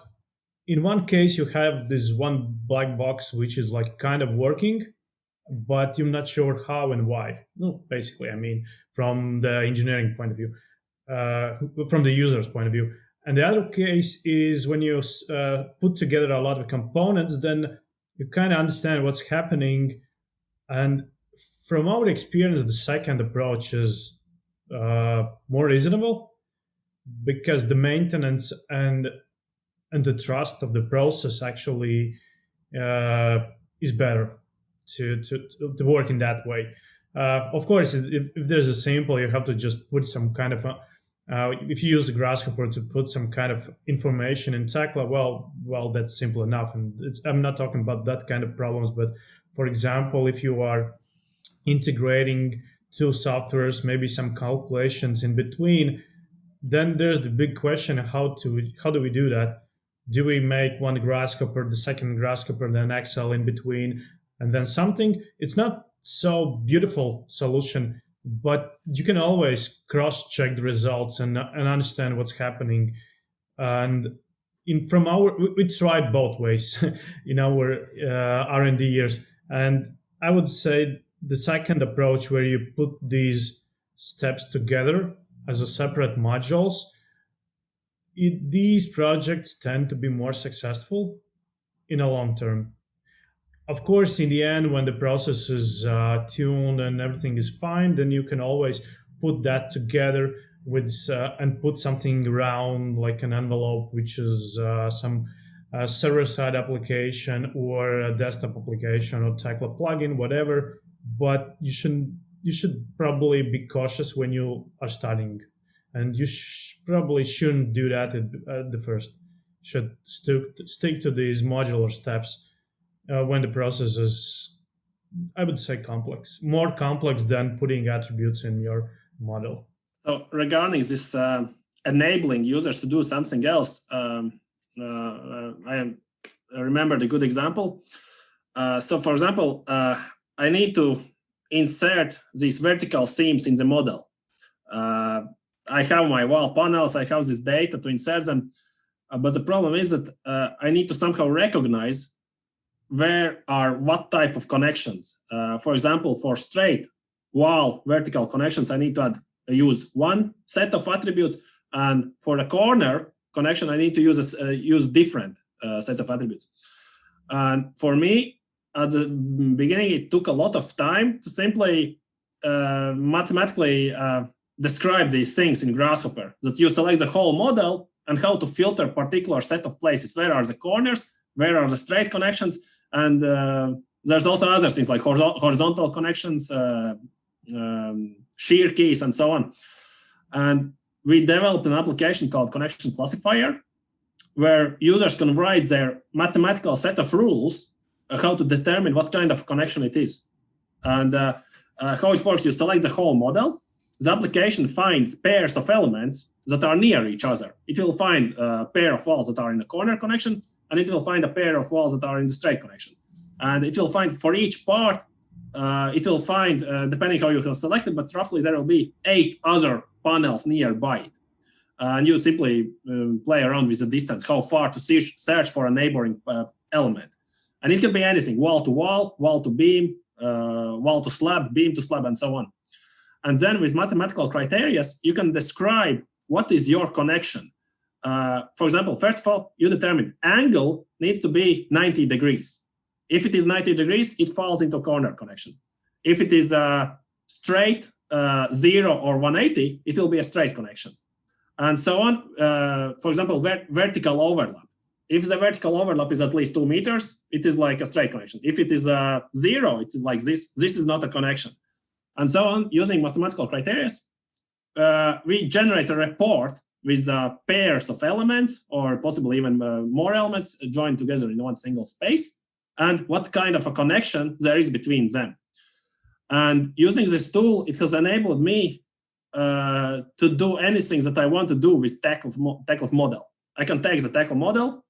in one case you have this one black box which is like kind of working, but you're not sure how and why. No, basically, I mean, from the engineering point of view, from the user's point of view. And the other case is when you put together a lot of components, then you kind of understand what's happening. And from our experience, the second approach is more reasonable because the maintenance and the trust of the process actually is better to work in that way. Of course, if there's a sample, you have to just put some kind of if you use the Grasshopper to put some kind of information in Tekla, well, that's simple enough. And I'm not talking about that kind of problems, but for example, if you are integrating two softwares, maybe some calculations in between, then there's the big question: how do we do that? Do we make one Grasshopper, the second Grasshopper, then Excel in between, and then something? It's not so beautiful solution, but you can always cross-check the results and understand what's happening. And from we tried both ways in our R&D years, and I would say the second approach, where you put these steps together as a separate modules, these projects tend to be more successful in a long term. Of course, in the end, when the process is tuned and everything is fine, then you can always put that together with and put something around, like an envelope, which is some server-side application or a desktop application or Tekla plugin, whatever. But you should probably be cautious when you are starting, and you probably shouldn't do that at the first. Should stick to these modular steps when the process is, I would say, more complex than putting attributes in your model. So regarding this enabling users to do something else, I remember the good example. So for example, I need to insert these vertical seams in the model. I have my wall panels, I have this data to insert them, but the problem is that I need to somehow recognize where are what type of connections. For example, for straight wall vertical connections, I need to use one set of attributes, and for the corner connection, I need to use different set of attributes. And for me, at the beginning, it took a lot of time to simply mathematically describe these things in Grasshopper, that you select the whole model and how to filter particular set of places. Where are the corners? Where are the straight connections? And there's also other things like horizontal connections, shear keys, and so on. And we developed an application called Connection Classifier, where users can write their mathematical set of rules how to determine what kind of connection it is. And how it works, you select the whole model. The application finds pairs of elements that are near each other. It will find a pair of walls that are in the corner connection, and it will find a pair of walls that are in the straight connection. And it will find for each part, it will find, depending how you have selected, but roughly there will be 8 other panels nearby it. And you simply play around with the distance, how far to search for a neighboring element. And it can be anything: wall to wall, wall to beam, wall to slab, beam to slab, and so on. And then with mathematical criteria, you can describe what is your connection. For example, first of all, you determine angle needs to be 90 degrees. If it is 90 degrees, it falls into corner connection. If it is straight, 0 or 180, it will be a straight connection. And so on. For example, vertical overlap. If the vertical overlap is at least 2 meters, it is like a straight connection. If it is 0, it's like this. This is not a connection. And so on. Using mathematical criteria, we generate a report with pairs of elements, or possibly even more elements joined together in one single space. and what kind of a connection there is between them. And using this tool, it has enabled me to do anything that I want to do with Tekla's model. I can take the Tekla model,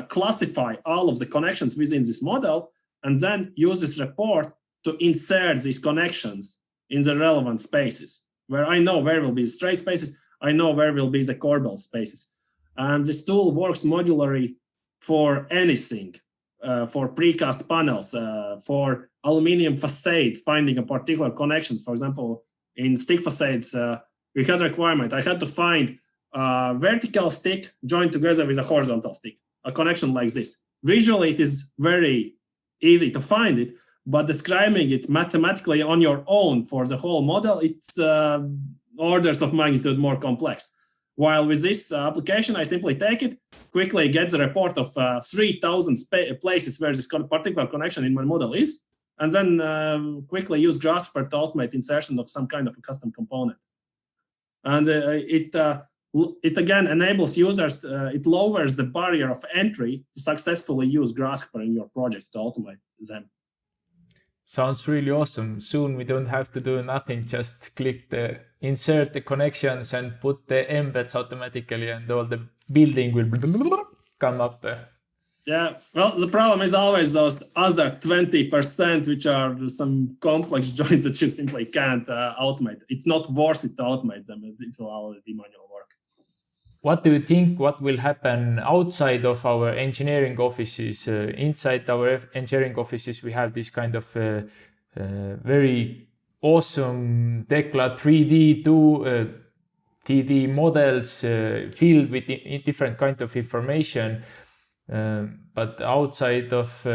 classify all of the connections within this model, and then use this report to insert these connections in the relevant spaces, where I know where will be the straight spaces, I know where will be the corbel spaces. And this tool works modularly for anything, for precast panels, for aluminum facades, finding a particular connections. For example, in stick facades, we had a requirement. I had to find a vertical stick joined together with a horizontal stick, a connection like this. Visually, it is very easy to find it, but describing it mathematically on your own for the whole model, it's orders of magnitude more complex. While with this application, I simply take it, quickly get the report of 3,000 places where this particular connection in my model is, and then quickly use Grasshopper to automate insertion of some kind of a custom component. And it again enables users, it lowers the barrier of entry to successfully use Grasshopper in your projects to automate them. Sounds really awesome. Soon we don't have to do nothing, just click the insert the connections and put the embeds automatically, and all the building will come up there. Yeah, well, the problem is always those other 20%, which are some complex joints that you simply can't automate. It's not worth it to automate them. It will always be manual work. What do you think, what will happen outside of our engineering offices? Inside our engineering offices, we have this kind of very awesome Tekla 3D models filled with different kind of information. But outside of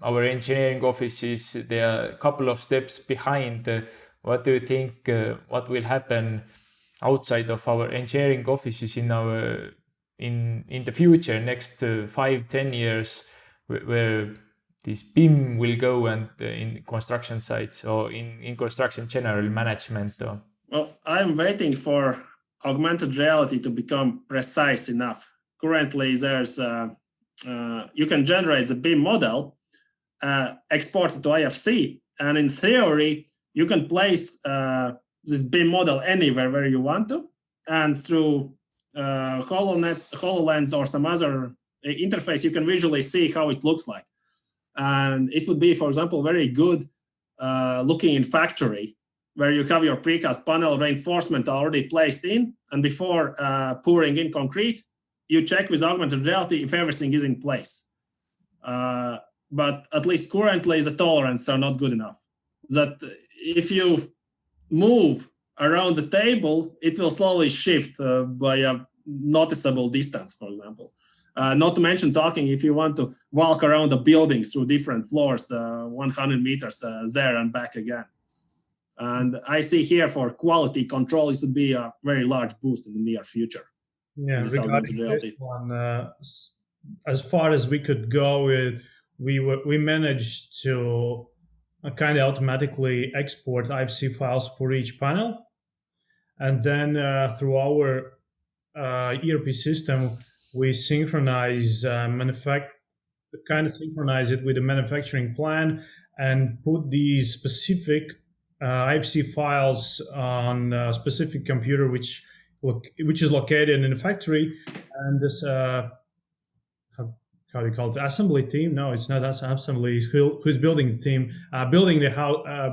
our engineering offices, there are a couple of steps behind. What do you think, what will happen outside of our engineering offices in the future, next 5-10 years, where this BIM will go, and in construction sites or in construction general management? Or... Well, I'm waiting for augmented reality to become precise enough. Currently, there's you can generate the BIM model, export it to IFC, and in theory, you can place this BIM model anywhere where you want to, and through HoloLens or some other interface, you can visually see how it looks like. And it would be, for example, very good looking in factory, where you have your precast panel reinforcement already placed in, and before pouring in concrete, you check with augmented reality if everything is in place. But at least currently, the tolerances are not good enough. That if you move around the table, it will slowly shift by a noticeable distance, for example. Not to mention talking, if you want to walk around the building through different floors, 100 meters there and back again. And I see here for quality control, it would be a very large boost in the near future. Yeah, regarding this one, as far as we could go, we managed to kind of automatically export IFC files for each panel, and then through our ERP system, we synchronize synchronize it with the manufacturing plan and put these specific IFC files on a specific computer which is located in the factory, and this how do you call it, assembly team? No, it's not assembly. It's who's building the team, building the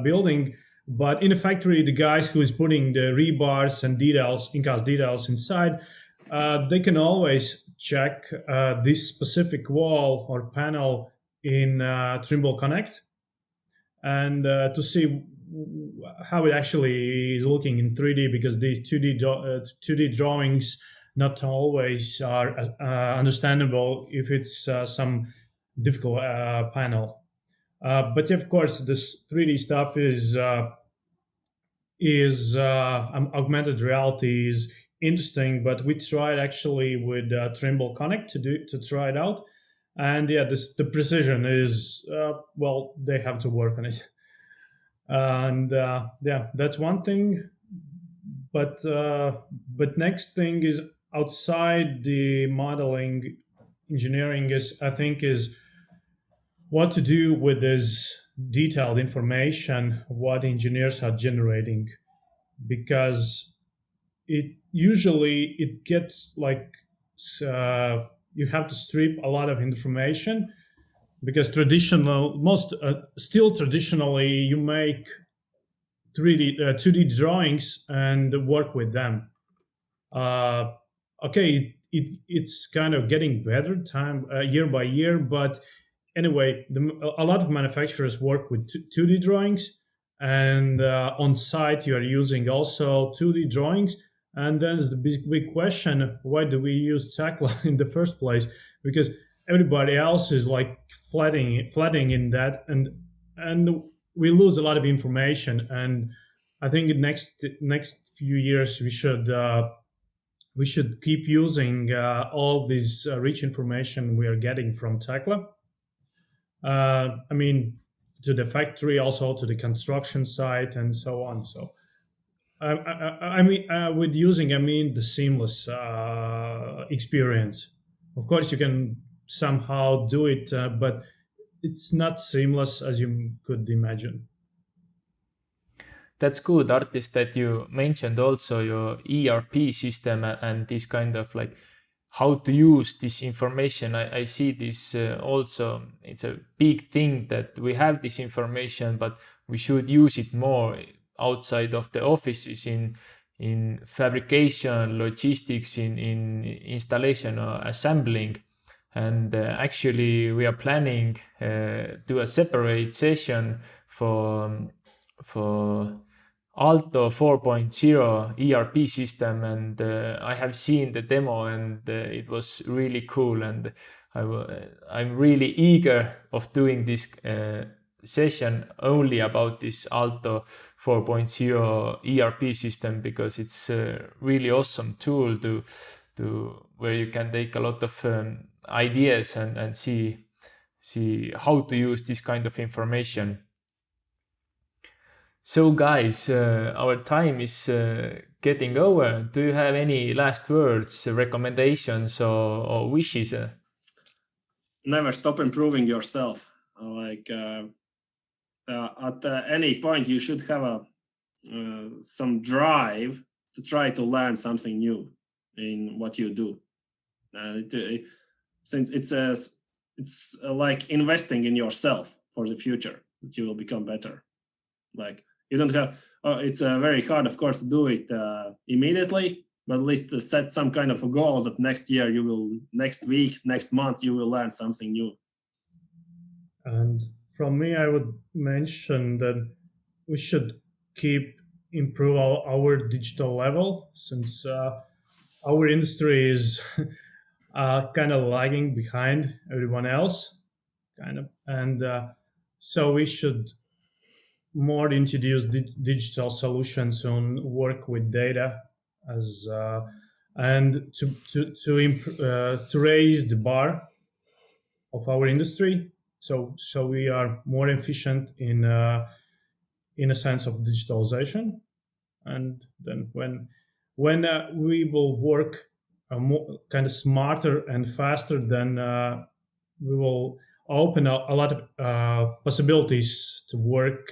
building. But in the factory, the guys who is putting the rebars and in-cast details inside, they can always check this specific wall or panel in Trimble Connect, and to see how it actually is looking in 3D, because these 2D drawings not always are understandable if it's some difficult panel. But of course, this 3D stuff is augmented reality is interesting. But we tried actually with Trimble Connect to try it out, and yeah, the precision is they have to work on it. And yeah, that's one thing. But next thing is outside the modeling engineering is what to do with this detailed information what engineers are generating, because it gets like you have to strip a lot of information, because traditionally you make 2D drawings and work with them. Okay, it's kind of getting better time year by year, but anyway, a lot of manufacturers work with 2D drawings, and on site you are using also 2D drawings. And then the big question: why do we use Tekla in the first place? Because everybody else is like flooding in that, and we lose a lot of information. And I think in next few years we should keep using all this rich information we are getting from Tekla. I mean, to the factory, also to the construction site, and so on. So, I mean, with using, I mean the seamless experience. Of course, you can somehow do it, but it's not seamless as you could imagine. That's good, Artis, that you mentioned also your ERP system and this kind of like how to use this information. I see this also. It's a big thing that we have this information, but we should use it more outside of the offices in fabrication, logistics, in installation or assembling. And actually, we are planning do a separate session for Alto 4.0 ERP system, and I have seen the demo, and it was really cool, and I'm really eager of doing this session only about this Alto 4.0 ERP system, because it's a really awesome tool to where you can take a lot of ideas and see how to use this kind of information. So guys, our time is getting over. Do you have any last words, recommendations, or wishes? Never stop improving yourself. Like at any point, you should have some drive to try to learn something new in what you do. Since it's like investing in yourself for the future, that you will become better. Like you don't have. It's very hard, of course, to do it immediately, but at least set some kind of a goal that next year next week, next month, you will learn something new. And from me, I would mention that we should keep improve our digital level, since our industry is kind of lagging behind everyone else, kind of, and so we should more introduce digital solutions and work with data as and to raise the bar of our industry, so we are more efficient in a sense of digitalization. And then when we will work more kind of smarter and faster, then we will open a lot of possibilities to work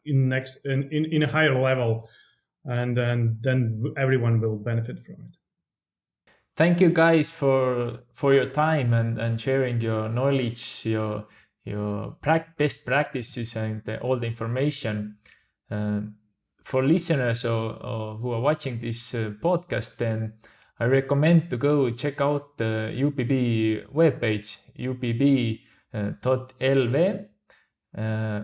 in a higher level, and then everyone will benefit from it. Thank you guys for your time and sharing your knowledge, your best practices, and all the information. For listeners or who are watching this podcast, then I recommend to go check out the UPB webpage, upb.lv,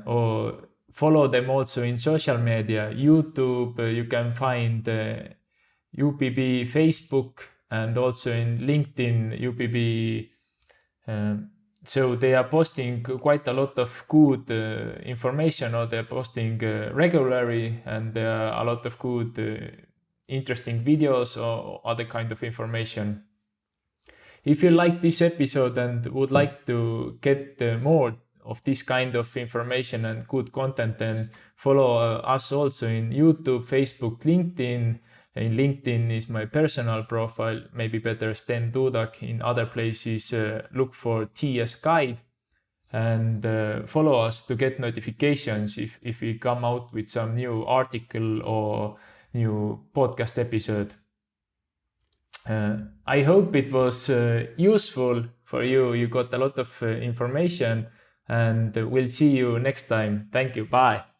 or follow them also in social media, YouTube. You can find UPB Facebook, and also in LinkedIn, UPB. So they are posting quite a lot of good information, or they're posting regularly, and there are a lot of good interesting videos or other kind of information. If you like this episode and would like to get more of this kind of information and good content, then follow us also in YouTube, Facebook, LinkedIn. In LinkedIn is my personal profile, maybe better Sten Dudak. In other places, look for TS Guide. and follow us to get notifications if we come out with some new article or new podcast episode. I hope it was useful for you. You got a lot of information, and we'll see you next time. Thank you. Bye.